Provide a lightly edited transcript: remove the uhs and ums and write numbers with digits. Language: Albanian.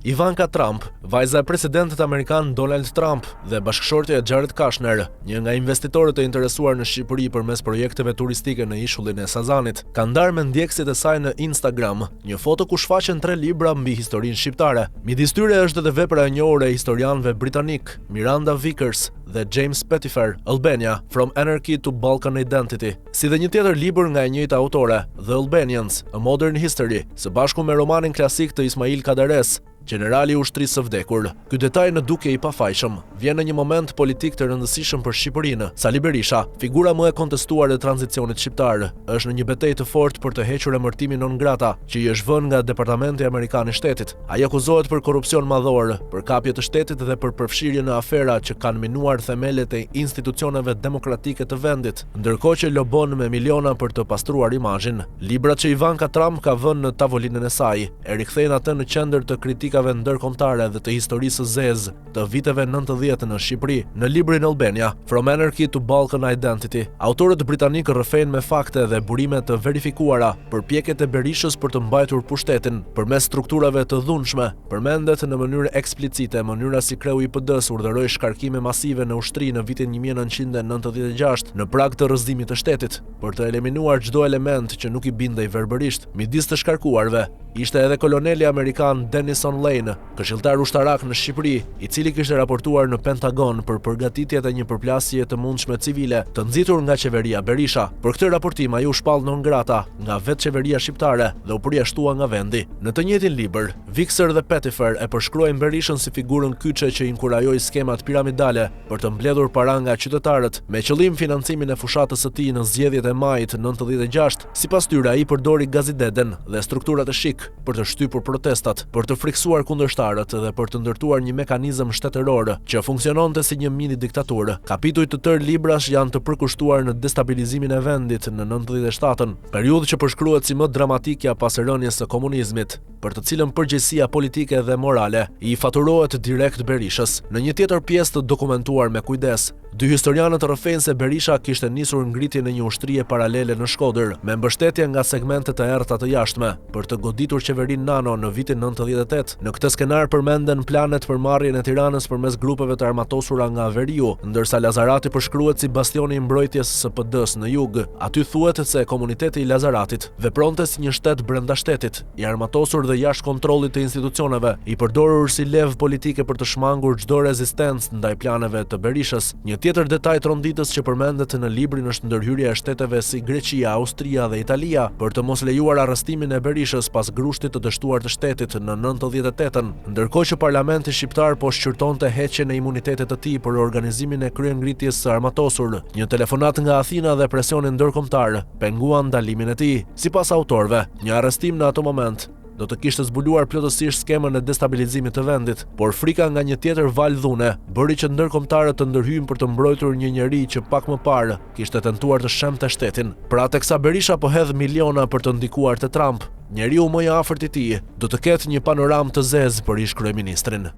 Ivanka Trump, vajza e presidentit amerikan Donald Trump dhe bashkëshortja Jared Kushner, një nga investitorët e interesuar në Shqipëri përmes projekteve turistike në ishullin e Sazanit, kanë ndarë me ndjekësit e saj në Instagram një foto ku shfaqen 3 libra mbi historinë shqiptare. Midis tyre është edhe vepra e njohur e historianëve britanik Miranda Vickers dhe James Pettifer, Albania, From Anarchy to Balkan Identity, si dhe një tjetër libër nga e njëjta autore, The Albanians, A Modern History, së bashku me romanin klasik të Ismail Kadares, Generali i ushtrisë së vdekur. Ky detaj në duke i pafajshëm vjen në një moment politik të rëndësishëm për Shqipërinë. Sali Berisha, figura më e kontestuar e tranzicionit shqiptar, është në një betejë të fortë për të hequr emërtimin non grata që i është vënë nga Departamenti Amerikan i Shtetit. Ai akuzohet për korrupsion madhor, për kapje të shtetit dhe për përfshirje në afera që kanë minuar themelet e institucioneve demokratike të vendit, ndërkohë që lobon me miliona për të pastruar imazhin. Librat që Ivanka Trump ka vënë në tavolinën e saj e rikthejnë atë në qendër të kritikave ndërkombëtare dhe të historisë së zezë të viteve 90 në Shqipëri. Në librin Albania, From Anarchy to Balkan Identity, autorët britanikë rrëfejnë me fakte dhe burime të verifikuara përpjekjet e Berishës për të mbajtur pushtetin përmes strukturave të dhunshme. Përmendet në mënyrë eksplicite mënyra si kreu i PD-s urdhëroi shkarkime masive në ushtri në vitin 1996 në prag të rrëzimit të shtetit për të eliminuar çdo element që nuk i bindej verbërisht. Midis të shkarkuarve ishte edhe koloneli amerikan Denison Lane, këshilltar ushtarak në Shqipëri, i cili kishte raportuar në Pentagon për përgatitjet e një përplasje të mundshme civile të nxitur nga qeveria Berisha. Për këtë raportim ai u shpall non grata nga vetë qeveria shqiptare dhe u përjashtua nga vendi. Në të njëjtin libër, Vickers dhe Pettifer e përshkruajnë Berishën si figurën kyçe që inkurajoi skemat piramidale për të mbledhur para nga qytetarët me qëllim financimin e fushatës së tij në zgjedhjet e majit 96. Sipas tyre ai përdori Gazideden dhe strukturat e shik për të shtypur protestat, për të friksuar kundërshtarët dhe për të ndërtuar një mekanizëm shtetëror që funksiononte si një mini diktaturë. Kapituj të tërë librash janë të përkushtuar në destabilizimin e vendit në 97-ën, periudhë që përshkruhet si më dramatikja pas rënies së komunizmit, për të cilën përgjegjësia politike dhe morale i faturohet direkt Berishës. Në një tjetër pjesë të dokumentuar me kujdes, dy historianët rrëfejnë se Berisha kishte nisur ngritjen e një ushtrie paralele në Shkodër, me mbështetje nga segmente të errta të jashtme, për të goditur qeverinë Nano në vitin 98. Në këtë skenar përmenden planet për marrjen e Tiranës përmes grupeve të armatosura nga veriu, ndërsa Lazarati përshkruhet si bastioni i mbrojtjes së PD-s në jug. Aty thuhet se komuniteti i Lazaratit vepronte si një shtet brenda shtetit, i armatosur dhe jashtë kontrollit të institucioneve, i përdorur si levë politike për të shmangur çdo rezistencë ndaj planeve të Berishës. Një tjetër detaj tronditës që përmendet në librin është ndërhyrja e shteteve si Greqia, Austria dhe Italia për të mos lejuar arrestimin e Berishës pas grushtit të dështuar të shtetit në 98-ën, ndërkohë që parlamenti shqiptar po shqyrtonte heqjen e imunitetit të tij për organizimin e kryengritjes së armatosur. Një telefonat nga Athina dhe presioni ndërkombëtar penguan ndalimin e tij. Sipas autorëve, një arrestim në ato moment do të kishte zbuluar plotësisht skemën e destabilizimit të vendit, por frika nga një tjetër valë dhune bëri që ndërkombëtarët të ndërhyjnë për të mbrojtur një njeri që pak më parë kishte tentuar të shemte shtetin. Pra teksa Berisha po hedh miliona për të ndikuar te Trump, njeriu më i afërt i tij do të ketë një panoramë të zezë për ish kryeministrin.